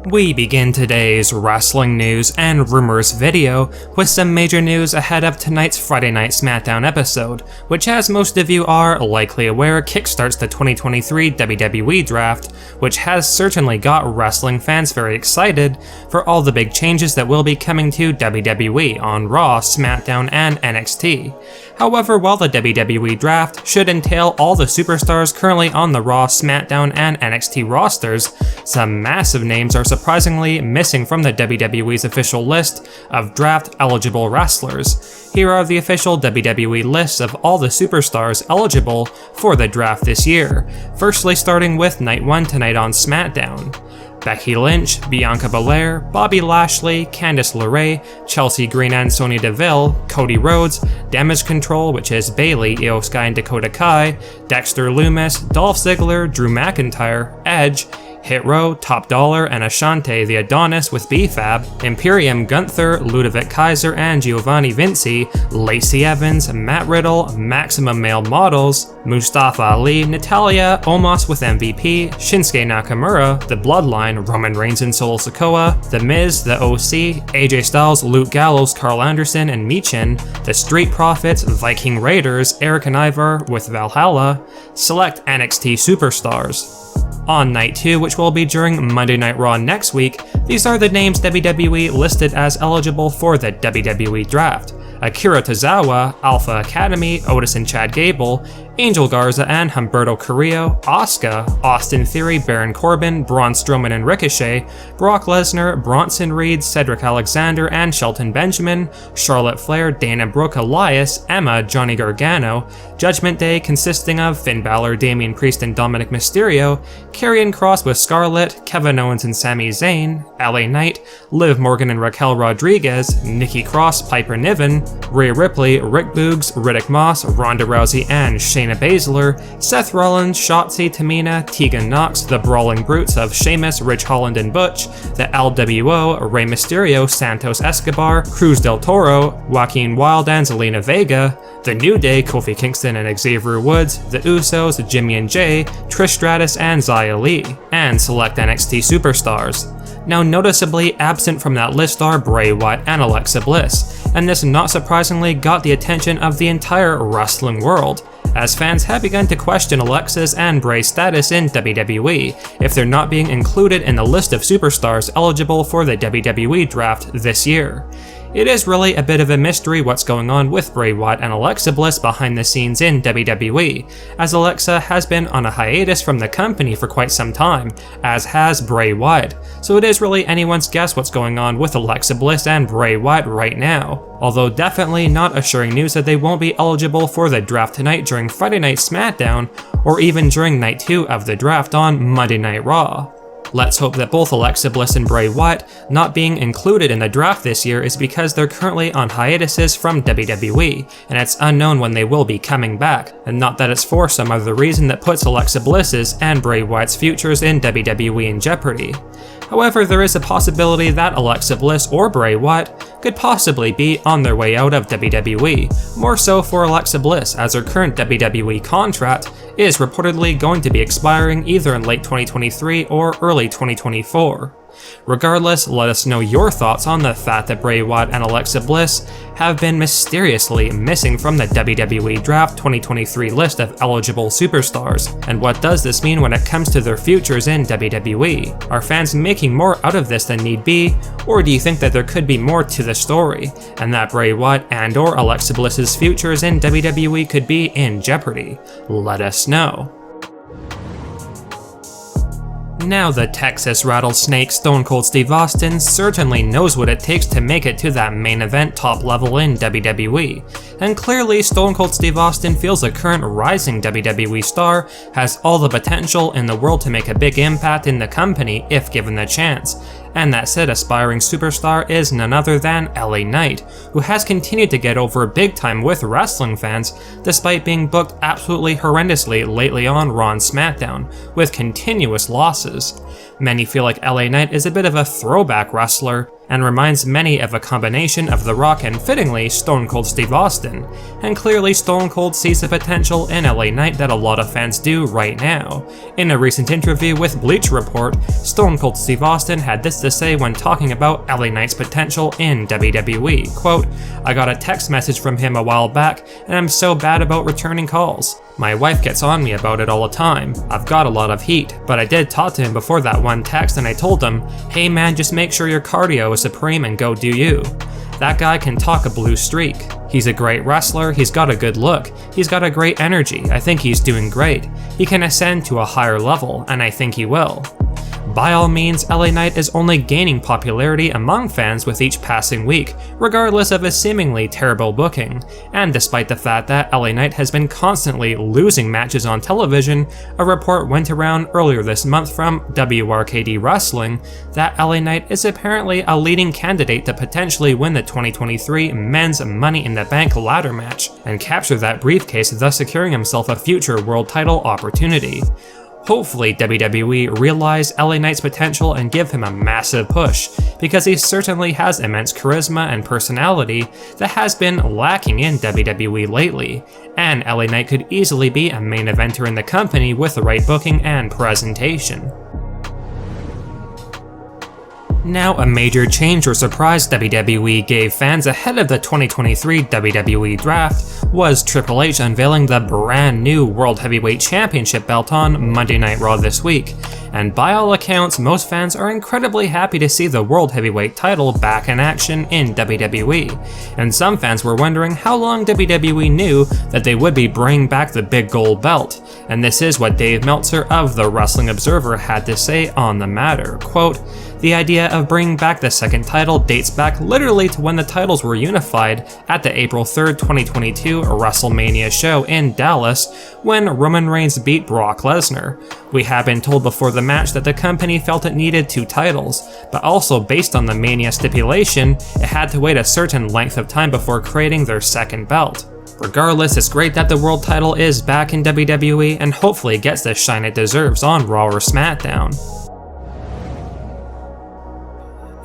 We begin today's wrestling news and rumors video with some major news ahead of tonight's Friday Night SmackDown episode, which, as most of you are likely aware, kickstarts the 2023 WWE Draft, which has certainly got wrestling fans very excited for all the big changes that will be coming to WWE on Raw, SmackDown, and NXT. However, while the WWE Draft should entail all the superstars currently on the Raw, SmackDown, and NXT rosters, some massive names are surprisingly missing from the WWE's official list of draft-eligible wrestlers. Here are the official WWE lists of all the superstars eligible for the draft this year, firstly starting with Night 1 tonight on SmackDown. Becky Lynch, Bianca Belair, Bobby Lashley, Candice LeRae, Chelsea Green and Sonya Deville, Cody Rhodes, Damage Control, which is Bayley, Io Sky and Dakota Kai, Dexter Lumis, Dolph Ziggler, Drew McIntyre, Edge, Hit Row, Top Dollar, and Ashante the Adonis with B-Fab, Imperium Gunther, Ludovic Kaiser and Giovanni Vinci, Lacey Evans, Matt Riddle, Maximum Male Models, Mustafa Ali, Natalya, Omos with MVP, Shinsuke Nakamura, The Bloodline, Roman Reigns and Solo Sikoa, The Miz, The OC, AJ Styles, Luke Gallows, Carl Anderson and Michin, The Street Profits, Viking Raiders, Eric and Ivar with Valhalla, select NXT superstars. On Night 2, which will be during Monday Night Raw next week, these are the names WWE listed as eligible for the WWE Draft: Akira Tozawa, Alpha Academy, Otis and Chad Gable, Angel Garza and Humberto Carrillo, Asuka, Austin Theory, Baron Corbin, Braun Strowman and Ricochet, Brock Lesnar, Bronson Reed, Cedric Alexander and Shelton Benjamin, Charlotte Flair, Dana Brooke, Elias, Emma, Johnny Gargano, Judgment Day consisting of Finn Balor, Damian Priest and Dominic Mysterio, Karrion Kross with Scarlett, Kevin Owens and Sami Zayn, LA Knight, Liv Morgan and Raquel Rodriguez, Nikki Cross, Piper Niven, Rhea Ripley, Rick Boogs, Riddick Moss, Ronda Rousey and Shayna Baszler, Seth Rollins, Shotzi, Tamina, Tegan Nox, the Brawling Brutes of Sheamus, Ridge Holland and Butch, the LWO, Rey Mysterio, Santos Escobar, Cruz del Toro, Joaquin Wilde and Zelina Vega, The New Day, Kofi Kingston and Xavier Woods, The Usos, Jimmy and Jay, Trish Stratus and Xia Li, and select NXT superstars. Now, noticeably absent from that list are Bray Wyatt and Alexa Bliss, and this not surprisingly got the attention of the entire wrestling world, as fans have begun to question Alexa's and Bray's status in WWE if they're not being included in the list of superstars eligible for the WWE Draft this year. It is really a bit of a mystery what's going on with Bray Wyatt and Alexa Bliss behind the scenes in WWE, as Alexa has been on a hiatus from the company for quite some time, as has Bray Wyatt, so it is really anyone's guess what's going on with Alexa Bliss and Bray Wyatt right now. Although definitely not assuring news that they won't be eligible for the draft tonight during Friday Night SmackDown, or even during Night 2 of the draft on Monday Night Raw. Let's hope that both Alexa Bliss and Bray Wyatt not being included in the draft this year is because they're currently on hiatuses from WWE, and it's unknown when they will be coming back, and not that it's for some other reason that puts Alexa Bliss's and Bray Wyatt's futures in WWE in jeopardy. However, there is a possibility that Alexa Bliss or Bray Wyatt could possibly be on their way out of WWE, more so for Alexa Bliss as her current WWE contract is reportedly going to be expiring either in late 2023 or early 2024. Regardless, let us know your thoughts on the fact that Bray Wyatt and Alexa Bliss have been mysteriously missing from the WWE Draft 2023 list of eligible superstars, and what does this mean when it comes to their futures in WWE? Are fans making more out of this than need be, or do you think that there could be more to the story, and that Bray Wyatt and or Alexa Bliss's futures in WWE could be in jeopardy? Let us know. Now the Texas Rattlesnake Stone Cold Steve Austin certainly knows what it takes to make it to that main event top level in WWE, and clearly Stone Cold Steve Austin feels the current rising WWE star has all the potential in the world to make a big impact in the company if given the chance. And that said aspiring superstar is none other than LA Knight, who has continued to get over big time with wrestling fans despite being booked absolutely horrendously lately on Raw and SmackDown, with continuous losses. Many feel like LA Knight is a bit of a throwback wrestler, and reminds many of a combination of The Rock and, fittingly, Stone Cold Steve Austin, and clearly Stone Cold sees the potential in LA Knight that a lot of fans do right now. In a recent interview with Bleacher Report, Stone Cold Steve Austin had this to say when talking about LA Knight's potential in WWE, quote, "I got a text message from him a while back, and I'm so bad about returning calls. My wife gets on me about it all the time. I've got a lot of heat, but I did talk to him before that one text and I told him, hey man, just make sure your cardio is supreme and go do you. That guy can talk a blue streak. He's a great wrestler, he's got a good look, he's got a great energy, I think he's doing great. He can ascend to a higher level, and I think he will." By all means, LA Knight is only gaining popularity among fans with each passing week, regardless of his seemingly terrible booking, and despite the fact that LA Knight has been constantly losing matches on television, a report went around earlier this month from WRKD Wrestling that LA Knight is apparently a leading candidate to potentially win the 2023 Men's Money in the Bank ladder match and capture that briefcase, thus securing himself a future world title opportunity. Hopefully WWE realize LA Knight's potential and give him a massive push, because he certainly has immense charisma and personality that has been lacking in WWE lately, and LA Knight could easily be a main eventer in the company with the right booking and presentation. Now, a major change or surprise WWE gave fans ahead of the 2023 WWE Draft was Triple H unveiling the brand new World Heavyweight Championship belt on Monday Night Raw this week, and by all accounts, most fans are incredibly happy to see the World Heavyweight title back in action in WWE, and some fans were wondering how long WWE knew that they would be bringing back the big gold belt, and this is what Dave Meltzer of The Wrestling Observer had to say on the matter, quote, "The idea of bringing back the second title dates back literally to when the titles were unified at the April 3rd, 2022 WrestleMania show in Dallas when Roman Reigns beat Brock Lesnar. We have been told before the match that the company felt it needed two titles, but also based on the Mania stipulation, it had to wait a certain length of time before creating their second belt. Regardless, it's great that the world title is back in WWE and hopefully gets the shine it deserves on Raw or SmackDown."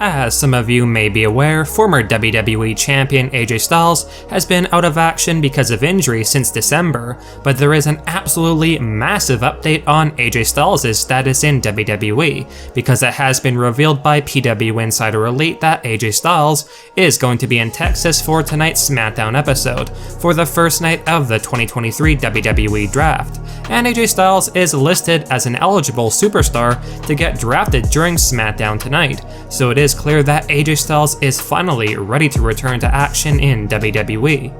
As some of you may be aware, former WWE champion AJ Styles has been out of action because of injury since December, but there is an absolutely massive update on AJ Styles' status in WWE, because it has been revealed by PW Insider Elite that AJ Styles is going to be in Texas for tonight's SmackDown episode, for the first night of the 2023 WWE Draft, and AJ Styles is listed as an eligible superstar to get drafted during SmackDown tonight, so it is clear that AJ Styles is finally ready to return to action in WWE.